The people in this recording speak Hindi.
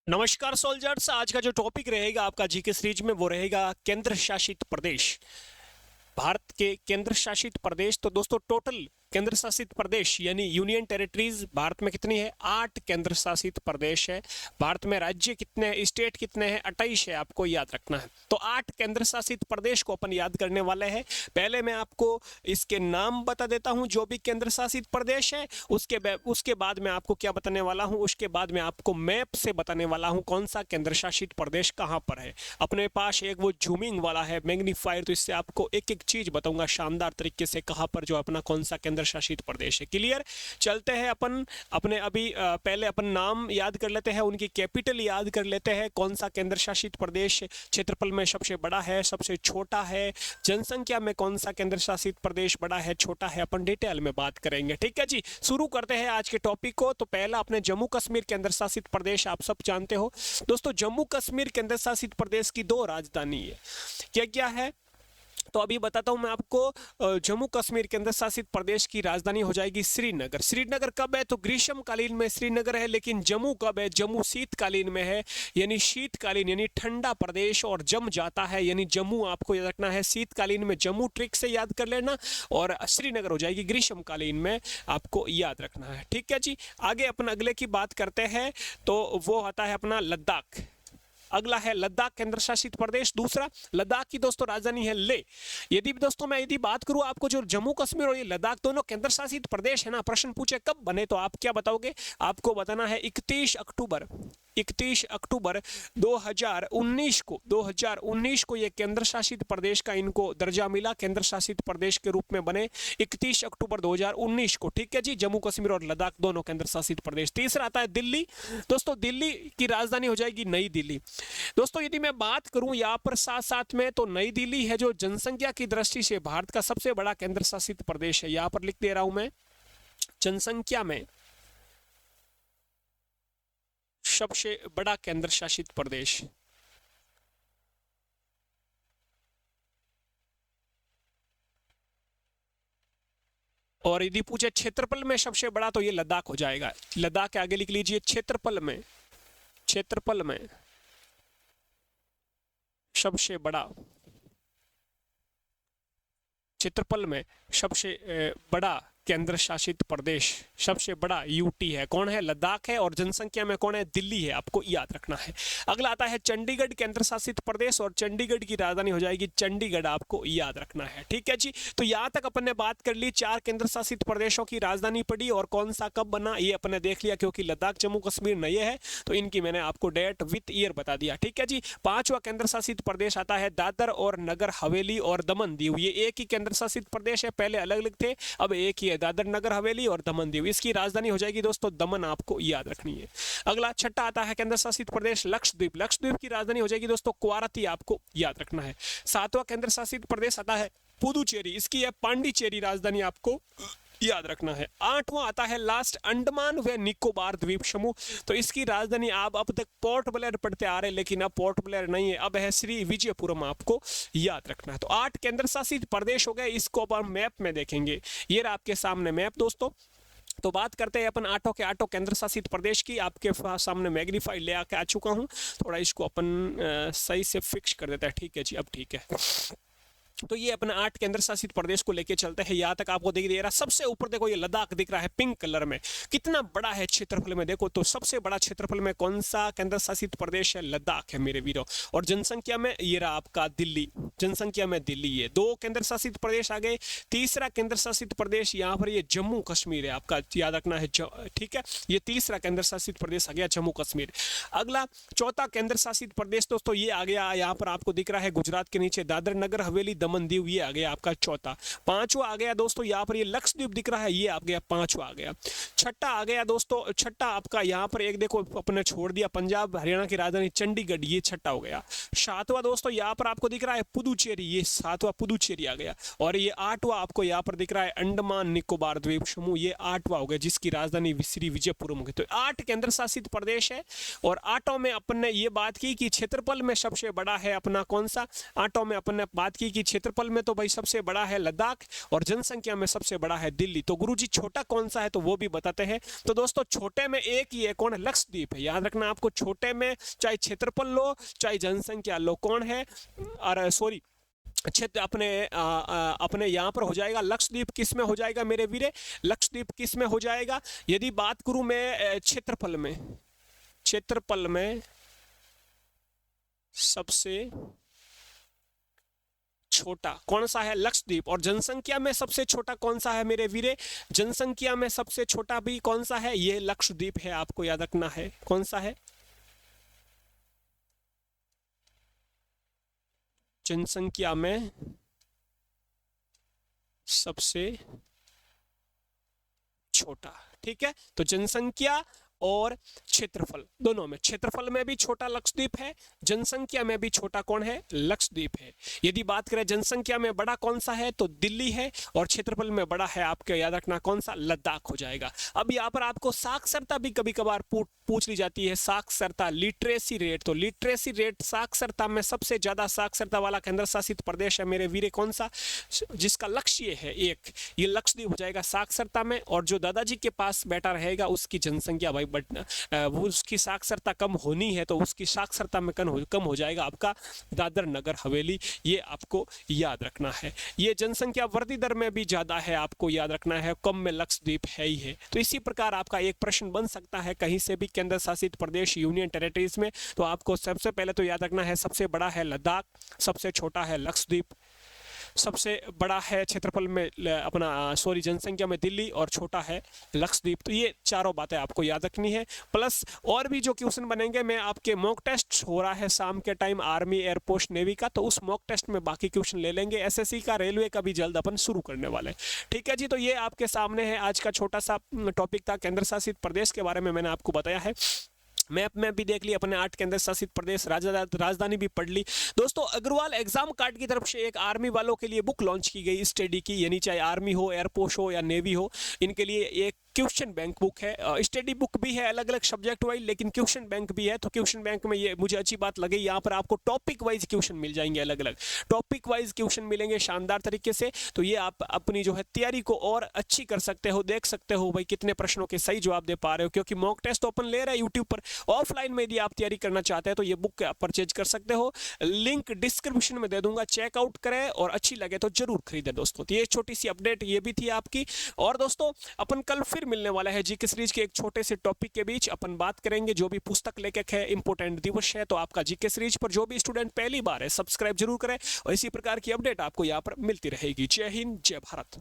नमस्कार सोल्जर्स। आज का जो टॉपिक रहेगा आपका जीके सीरीज में वो रहेगा केंद्र शासित प्रदेश। भारत के केंद्र शासित प्रदेश। तो दोस्तों टोटल केंद्र शासित प्रदेश यानी यूनियन टेरिटरीज भारत में कितनी है? 8 केंद्र शासित प्रदेश है। भारत में राज्य कितने हैं, स्टेट कितने हैं? 28 है, आपको याद रखना है। तो 8 केंद्र शासित प्रदेश को अपन याद करने वाले हैं। पहले मैं आपको इसके नाम बता देता हूं जो भी केंद्र शासित प्रदेश है। उसके बाद मैं आपको क्या बताने वाला हूं, उसके बाद मैं आपको मैप से बताने वाला हूं कौन सा केंद्र शासित प्रदेश कहां पर है। अपने पास एक वो जूमिंग वाला है मैग्नीफायर, तो इससे आपको एक एक चीज बताऊंगा शानदार तरीके से कहां पर जो अपना कौन सा केंद्र शासित प्रदेश है। क्लियर? चलते हैं अपन अपने अभी पहले अपन नाम याद कर लेते हैं, उनकी कैपिटल याद कर लेते हैं। कौन सा केंद्र शासित प्रदेश क्षेत्रफल में सबसे बड़ा है, सबसे छोटा है, जनसंख्या में कौन सा केंद्र शासित प्रदेश बड़ा है, छोटा है, अपन डिटेल में बात करेंगे। ठीक है जी, शुरू करते हैं आज के टॉपिक को। तो पहला अपने जम्मू कश्मीर केंद्र शासित प्रदेश, आप सब जानते हो दोस्तों, जम्मू कश्मीर केंद्र शासित प्रदेश की 2 राजधानी है। क्या क्या है तो अभी बताता हूं मैं आपको। जम्मू कश्मीर केंद्र शासित प्रदेश की राजधानी हो जाएगी श्रीनगर। श्रीनगर कब है? तो ग्रीष्मकालीन में श्रीनगर है, लेकिन जम्मू कब है? जम्मू शीतकालीन में है, यानी शीतकालीन यानी ठंडा प्रदेश और जम जाता है, यानी जम्मू आपको याद रखना है। शीतकालीन में जम्मू ट्रिक से याद कर लेना, और श्रीनगर हो जाएगी ग्रीष्मकालीन में, आपको याद रखना है। ठीक है जी, आगे अपन अगले की बात करते हैं तो वो आता है अपना लद्दाख। अगला है लद्दाख केंद्र शासित प्रदेश। दूसरा, लद्दाख की दोस्तों राजधानी है ले। यदि दोस्तों मैं यदि बात करूं आपको, जो जम्मू कश्मीर और ये लद्दाख दोनों केंद्र शासित प्रदेश है ना, प्रश्न पूछे कब बने तो आप क्या बताओगे? आपको बताना है 31 अक्टूबर 2019 को ये केंद्र शासित प्रदेश का इनको दर्जा मिला, केंद्र शासित प्रदेश के रूप में बने 31 अक्टूबर 2019 को। ठीक है जी, जम्मू कश्मीर और लद्दाख दोनों केंद्र शासित प्रदेश। तीसरा आता है दिल्ली। दोस्तों दिल्ली की राजधानी हो जाएगी नई दिल्ली। दोस्तों यदि मैं बात करूं यहां पर साथ साथ में, तो नई दिल्ली है जो जनसंख्या की दृष्टि से भारत का सबसे बड़ा केंद्र शासित प्रदेश है। यहां पर लिख दे रहा हूं मैं, जनसंख्या में सबसे बड़ा केंद्र शासित प्रदेश। और यदि पूछे क्षेत्रफल में सबसे बड़ा, तो ये लद्दाख हो जाएगा। लद्दाख के आगे लिख लीजिए क्षेत्रफल में सबसे बड़ा, क्षेत्रफल में सबसे बड़ा केंद्र शासित प्रदेश, सबसे बड़ा यूटी है। कौन है? लद्दाख है। और जनसंख्या में कौन है? दिल्ली है, आपको याद रखना है। अगला आता है चंडीगढ़ केंद्र शासित प्रदेश, और चंडीगढ़ की राजधानी हो जाएगी चंडीगढ़, आपको याद रखना है। ठीक है जी, तो यहां तक अपन ने बात कर ली। 4 केंद्र शासित प्रदेशों की राजधानी पड़ी, और कौन सा कब बना ये अपन ने देख लिया, क्योंकि लद्दाख जम्मू कश्मीर नए है तो इनकी मैंने आपको डेट विथ ईयर बता दिया। ठीक है जी, 5वां केंद्र शासित प्रदेश आता है दादर और नगर हवेली और दमन दीव। ये एक ही केंद्र शासित प्रदेश है, पहले अलग अलग थे, अब एक ही है, दादर नगर हवेली और दमन दीव। इसकी राजधानी हो जाएगी दोस्तों दमन, आपको याद रखनी है। अगला छठा आता है केंद्र शासित प्रदेश लक्षद्वीप। लक्षद्वीप की राजधानी हो जाएगी दोस्तों क्वारती, आपको याद रखना है। 7वां केंद्र शासित प्रदेश आता है पुदुचेरी, इसकी है पांडिचेरी राजधानी, आपको याद रखना है। 8वां आता है लास्ट अंडमान व निकोबार द्वीप समूह, तो इसकी राजधानी आप अब तक पोर्ट ब्लेयर पढ़ते आ रहे, लेकिन अब पोर्ट ब्लेयर नहीं है, अब है श्री विजयपुरम, आपको याद रखना है। तो 8 केंद्र शासित प्रदेश हो गए। इसको अब हम मैप में देखेंगे। ये रहा आपके सामने मैप दोस्तों। तो बात करते हैं अपन 8 केंद्र शासित प्रदेश की। आपके सामने मैग्नीफाई ले आके आ चुका हूं, थोड़ा इसको अपन सही से फिक्स कर देता है। ठीक है जी, अब ठीक है। तो ये अपना 8 केंद्र शासित प्रदेश को लेके चलते हैं। यहाँ तक आपको दिख दे रहा, सबसे ऊपर देखो ये लद्दाख दिख रहा है पिंक कलर में, कितना बड़ा है क्षेत्रफल में। देखो तो सबसे बड़ा क्षेत्रफल में कौन सा केंद्र शासित प्रदेश है? लद्दाख है मेरे वीरों। और जनसंख्या में ये रहा आपका दिल्ली, जनसंख्या में दिल्ली है। 2 केंद्र शासित प्रदेश आ गए। तीसरा केंद्र शासित प्रदेश यहाँ पर ये जम्मू कश्मीर है, आपका याद रखना है। ठीक है, ये तीसरा केंद्र शासित प्रदेश आ गया जम्मू कश्मीर। अगला 4था केंद्र शासित प्रदेश दोस्तों ये आ गया, यहाँ पर आपको दिख रहा है गुजरात के नीचे दादर नगर हवेली दमन दीव, ये आ गया आपका चौथा। 5वां आ गया दोस्तों यहाँ पर ये लक्षद्वीप दिख रहा है, ये आ गया 5वां आ गया। छठा आ गया दोस्तों, छठा आपका यहाँ पर एक देखो अपने छोड़ दिया पंजाब हरियाणा की राजधानी चंडीगढ़, ये छठा हो गया। 7वां दोस्तों यहाँ पर आपको दिख रहा है पुदुचेरी, ये 7वां पुदुचेरी आ गया। और ये 8वां आपको यहाँ पर दिख रहा है अंडमान निकोबार द्वीप समूह, ये 8वां हो गया, जिसकी राजधानी श्री विजयपुरम हो। तो 8 केंद्र शासित प्रदेश है। और 8 में अपन ने ये बात की कि क्षेत्रफल में सबसे बड़ा है अपना कौन सा? 8 में अपन ने बात की कि क्षेत्रफल में तो भाई सबसे बड़ा है लद्दाख और जनसंख्या में सबसे बड़ा है दिल्ली। तो गुरुजी छोटा कौन सा है तो वो भी बताते हैं। तो दोस्तों छोटे में एक ही है, कौन है? लक्षद्वीप है। याद रखना आपको, छोटे में चाहे क्षेत्रफल लो चाहे जनसंख्या लो, कौन है? और सॉरी क्षेत्र अपने यहाँ पर हो जाएगा लक्षद्वीप। किस में हो जाएगा मेरे वीरे? लक्षद्वीप किस में हो जाएगा? यदि बात करूं मैं क्षेत्रफल में, क्षेत्रफल में सबसे छोटा कौन सा है? लक्षद्वीप। और जनसंख्या में सबसे छोटा कौन सा है मेरे वीरे? जनसंख्या में सबसे छोटा भी कौन सा है? ये लक्षद्वीप है, आपको याद रखना है। कौन सा है? जनसंख्या में सबसे छोटा, ठीक है। तो जनसंख्या और क्षेत्रफल दोनों में, क्षेत्रफल में भी छोटा लक्षद्वीप है, जनसंख्या में भी छोटा कौन है? लक्षद्वीप है। यदि बात करें जनसंख्या में बड़ा कौन सा है तो दिल्ली है, और क्षेत्रफल में बड़ा है आपके याद रखना कौन सा? लद्दाख हो जाएगा। अब यहाँ पर आपको साक्षरता भी कभी कभार पूछ ली जाती है, साक्षरता, लिटरेसी रेट। तो लिटरेसी रेट साक्षरता में सबसे ज्यादा साक्षरता वाला केंद्र शासित प्रदेश है मेरे वीरे कौन सा? जिसका लक्ष्य है एक, ये लक्षद्वीप हो जाएगा साक्षरता में। और जो दादाजी के पास बैठा रहेगा उसकी जनसंख्या भाई वो उसकी साक्षरता कम होनी है, तो उसकी साक्षरता में कम हो जाएगा आपका दादर नगर हवेली। ये आपको याद रखना है। ये जनसंख्या वृद्धि दर में भी ज्यादा है, आपको याद रखना है, कम में लक्षद्वीप है ही है। तो इसी प्रकार आपका एक प्रश्न बन सकता है कहीं से भी केंद्र शासित प्रदेश यूनियन टेरिटरीज में। तो आपको सबसे पहले तो याद रखना है सबसे बड़ा है लद्दाख, सबसे छोटा है लक्षद्वीप, सबसे बड़ा है क्षेत्रफल में अपना सॉरी जनसंख्या में दिल्ली, और छोटा है लक्षद्वीप। तो ये चारों बातें आपको याद रखनी है। प्लस और भी जो क्वेश्चन बनेंगे, मैं आपके मॉक टेस्ट हो रहा है शाम के टाइम आर्मी, एयरपोस्ट, नेवी का, तो उस मॉक टेस्ट में बाकी क्वेश्चन ले लेंगे। एसएससी का, रेलवे का भी जल्द अपन शुरू करने वाले हैं। ठीक है जी। तो ये आपके सामने है आज का छोटा सा टॉपिक था, केंद्र शासित प्रदेश के बारे में मैंने आपको बताया है। मैप में भी देख ली अपने 8 केंद्र शासित प्रदेश, राजधानी भी पढ़ ली। दोस्तों अग्रवाल एग्जाम कार्ड की तरफ से एक आर्मी वालों के लिए बुक लॉन्च की गई स्टडी की, यानी चाहे आर्मी हो, एयरफोर्स हो या नेवी हो, इनके लिए एक क्वेश्चन बैंक बुक है। स्टडी बुक भी है अलग अलग सब्जेक्ट वाइज, लेकिन क्वेश्चन बैंक भी है। तो क्वेश्चन बैंक में ये मुझे अच्छी बात लगी, यहाँ पर आपको टॉपिक वाइज क्वेश्चन मिल जाएंगे, अलग अलग टॉपिक वाइज क्वेश्चन मिलेंगे शानदार तरीके से। तो ये आप अपनी जो है तैयारी को और अच्छी कर सकते हो, देख सकते हो भाई कितने प्रश्नों के सही जवाब दे पा रहे हो, क्योंकि मॉक टेस्ट तो अपन ले रहे हैं यूट्यूब पर। ऑफलाइन में यदि आप तैयारी करना चाहते हैं तो ये बुक परचेज कर सकते हो, लिंक डिस्क्रिप्शन में दे दूंगा, चेकआउट करें और अच्छी लगे तो जरूर खरीदें दोस्तों। तो ये छोटी सी अपडेट ये भी थी आपकी। और दोस्तों अपन कल फिर मिलने वाला है जीके सीरीज के एक छोटे से टॉपिक के बीच। अपन बात करेंगे जो भी पुस्तक लेखक है, इंपोर्टेंट दिवस है, तो आपका जीके सीरीज पर जो भी स्टूडेंट पहली बार है सब्सक्राइब जरूर करें, और इसी प्रकार की अपडेट आपको यहाँ पर मिलती रहेगी। जय हिंद, जय भारत।